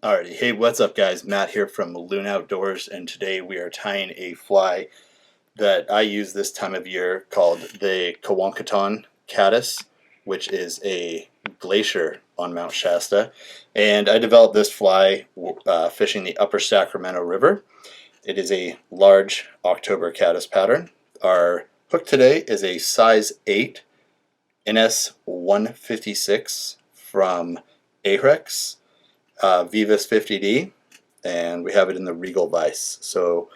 Alrighty, hey, what's up, guys? Matt here from Loon Outdoors, and today we are tying a fly that I use this time of year called the Konwakiton Caddis, which is a glacier on Mount Shasta. And I developed this fly fishing the Upper Sacramento River. It is a large October caddis pattern. Our hook today is a size 8 NS 156 from Ahrex. Vivus 50D, and we have it in the Regal vise. So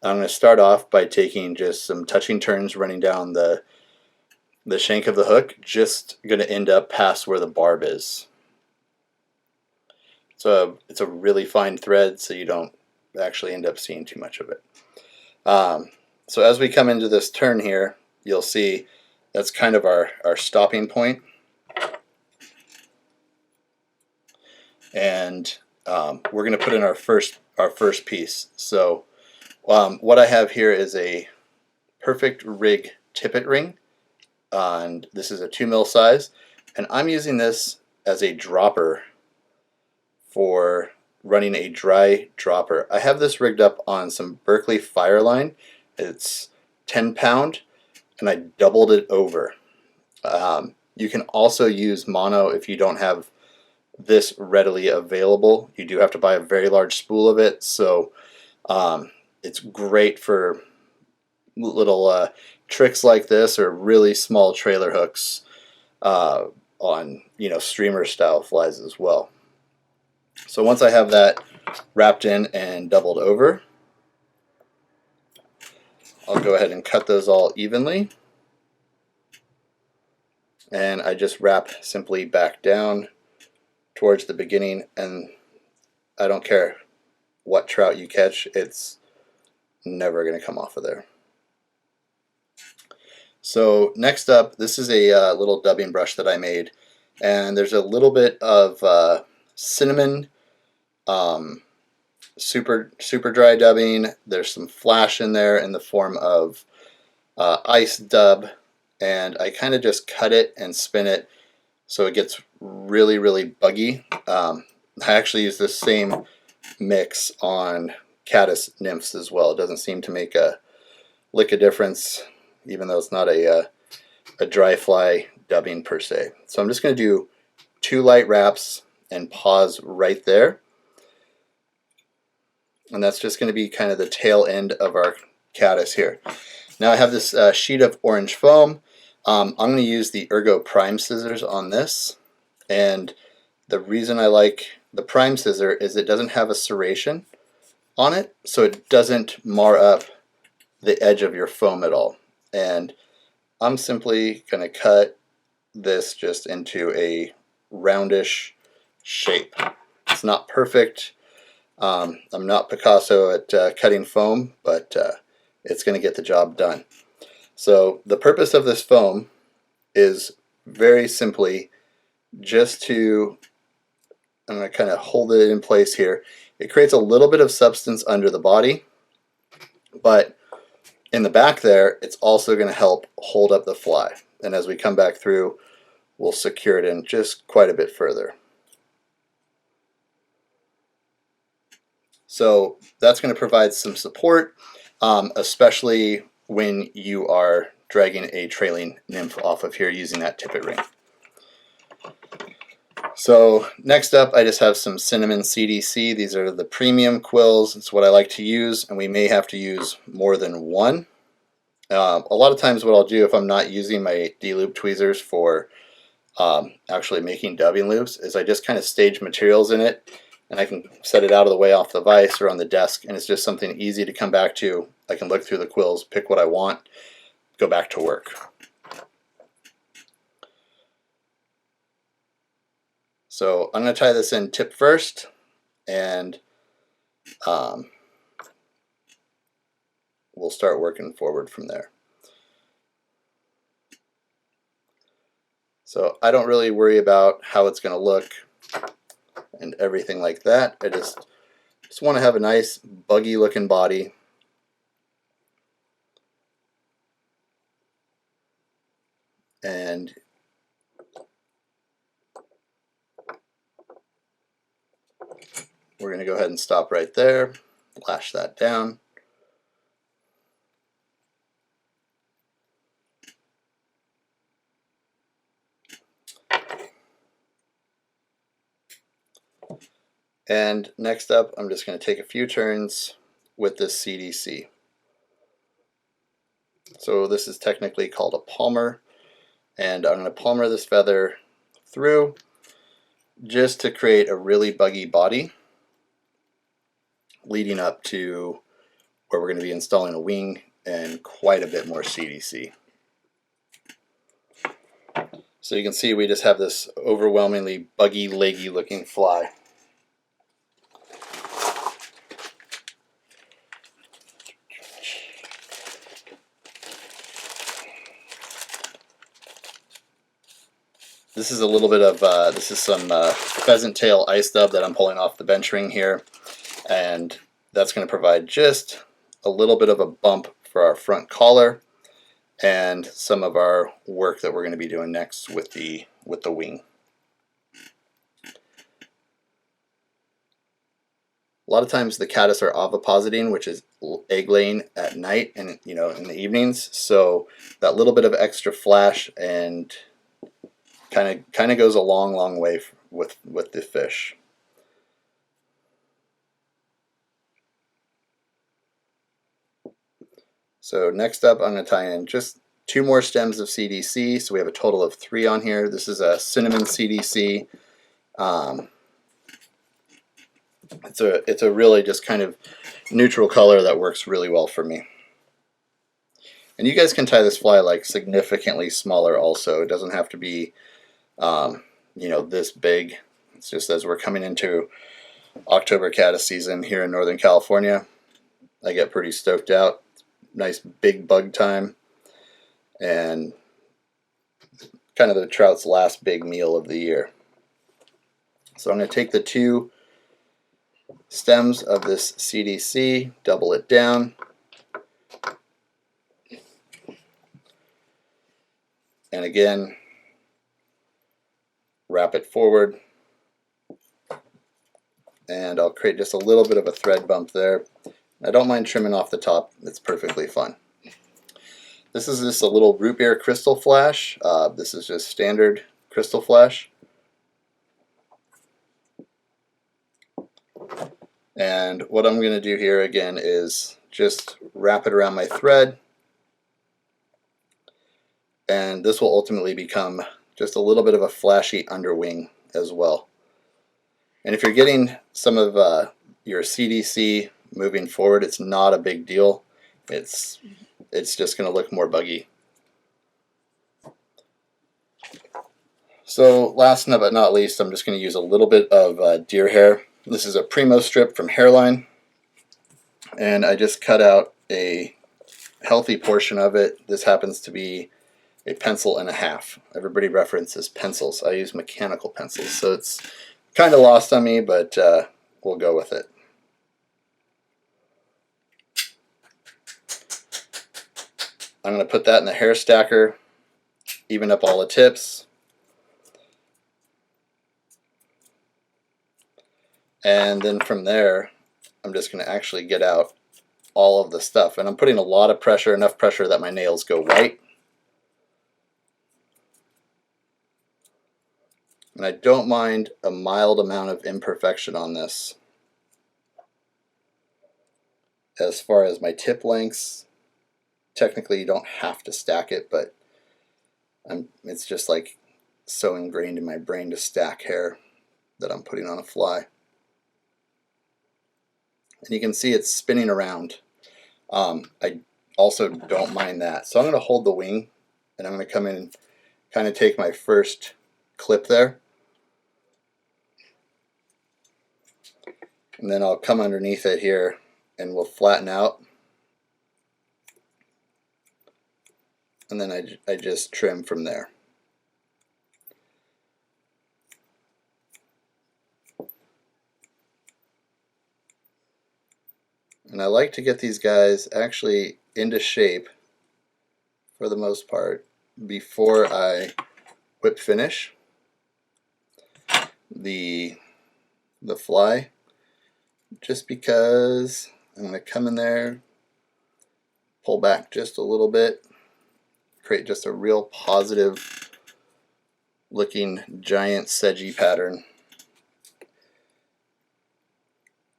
I'm going to start off by taking just some touching turns running down the shank of the hook, just going to end up past where the barb is. So it's a really fine thread, so you don't actually end up seeing too much of it. So as we come into this turn here, you'll see that's kind of our stopping point. And we're going to put in our first piece. So what I have here is a Perfect Rig Tippet Ring, and this is a 2mm size, and I'm using this as a dropper for running a dry dropper. I have this rigged up on some Berkeley Fireline. It's 10 pound, and I doubled it over. You can also use mono if you don't have this readily available. You do have to buy a very large spool of it, so it's great for little tricks like this, or really small trailer hooks on streamer style flies as well. So once I have that wrapped in and doubled over, I'll go ahead and cut those all evenly, and I just wrap simply back down towards the beginning, and I don't care what trout you catch, it's never going to come off of there. So next up, this is a little dubbing brush that I made, and there's a little bit of cinnamon super dry dubbing. There's some flash in there in the form of ice dub, and I kind of just cut it and spin it so it gets really buggy. I actually use this same mix on caddis nymphs as well. It doesn't seem to make a lick of difference, even though it's not a dry fly dubbing per se. So I'm just going to do 2 light wraps and pause right there. And that's just going to be kind of the tail end of our caddis here. Now I have this sheet of orange foam. I'm going to use the Ergo Prime scissors on this. And the reason I like the Prime scissor is it doesn't have a serration on it, so it doesn't mar up the edge of your foam at all. And I'm simply going to cut this just into a roundish shape. It's not perfect. I'm not Picasso at cutting foam, but it's going to get the job done. So the purpose of this foam is very simply just to, I'm going to kind of hold it in place here. It creates a little bit of substance under the body, but in the back there, it's also going to help hold up the fly. And as we come back through, we'll secure it in just quite a bit further. So that's going to provide some support, especially when you are dragging a trailing nymph off of here using that tippet ring. So next up, I just have some cinnamon CDC. These are the premium quills. It's what I like to use, and we may have to use more than one. A lot of times what I'll do if I'm not using my D-loop tweezers for actually making dubbing loops is I just kind of stage materials in it, and I can set it out of the way off the vise or on the desk, and it's just something easy to come back to. I can look through the quills, pick what I want, go back to work. So I'm going to tie this in tip first, and we'll start working forward from there. So I don't really worry about how it's going to look and everything like that. I just want to have a nice buggy looking body. And we're going to go ahead and stop right there, lash that down. And next up, I'm just going to take a few turns with this CDC. So this is technically called a palmer, and I'm going to palmer this feather through just to create a really buggy body leading up to where we're going to be installing a wing and quite a bit more CDC. So you can see we just have this overwhelmingly buggy, leggy looking fly. This is a little bit of, this is some pheasant tail ice dub that I'm pulling off the bench ring here, and that's going to provide just a little bit of a bump for our front collar and some of our work that we're going to be doing next with the wing. A lot of times the caddis are ovipositing, which is egg laying at night and in the evenings, so that little bit of extra flash and kind of goes a long way with the fish. So next up, I'm going to tie in just 2 more stems of CDC, so we have a total of 3 on here. This is a cinnamon CDC. It's a really just kind of neutral color that works really well for me. And you guys can tie this fly like significantly smaller also. It doesn't have to be this big. It's just as we're coming into October caddis season here in Northern California, I get pretty stoked out. Nice big bug time, and kind of the trout's last big meal of the year. So I'm going to take the 2 stems of this CDC, double it down, and again wrap it forward, and I'll create just a little bit of a thread bump there. I don't mind trimming off the top, it's perfectly fun. This is just a little root beer crystal flash. This is just standard crystal flash. And what I'm going to do here again is just wrap it around my thread, and this will ultimately become just a little bit of a flashy underwing as well. And if you're getting some of your CDC moving forward, it's not a big deal. It's just going to look more buggy. So last but not least, I'm just going to use a little bit of deer hair. This is a Primo strip from Hairline, and I just cut out a healthy portion of it. This happens to be a pencil and a half. Everybody references pencils. I use mechanical pencils, so it's kind of lost on me, but we'll go with it. I'm going to put that in the hair stacker, even up all the tips, and then from there I'm just going to actually get out all of the stuff, and I'm putting a lot of pressure, enough pressure that my nails go white. And I don't mind a mild amount of imperfection on this. As far as my tip lengths, technically you don't have to stack it, but it's just like so ingrained in my brain to stack hair that I'm putting on a fly. And you can see it's spinning around. I also don't mind that. So I'm going to hold the wing, and I'm going to come in and kind of take my first clip there. And then I'll come underneath it here and we'll flatten out. And then I just trim from there. And I like to get these guys actually into shape for the most part before I whip finish the fly. just because I'm going to come in there, pull back just a little bit, create just a real positive looking giant sedgy pattern.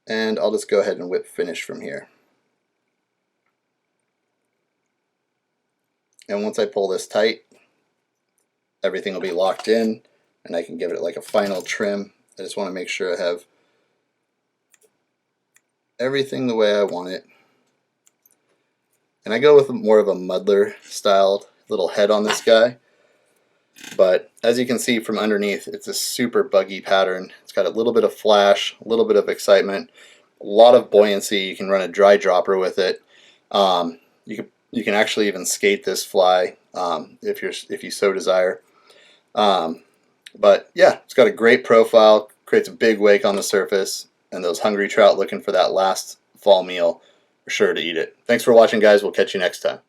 And I'll just go ahead and whip finish from here. And once I pull this tight, everything will be locked in and I can give it like a final trim. I just want to make sure I have everything the way I want it. And I go with more of a muddler styled little head on this guy. But as you can see from underneath, it's a super buggy pattern. It's got a little bit of flash, a little bit of excitement, a lot of buoyancy. You can run a dry dropper with it. You can actually even skate this fly if you so desire. But yeah, it's got a great profile, creates a big wake on the surface, and those hungry trout looking for that last fall meal are sure to eat it. Thanks for watching, guys. We'll catch you next time.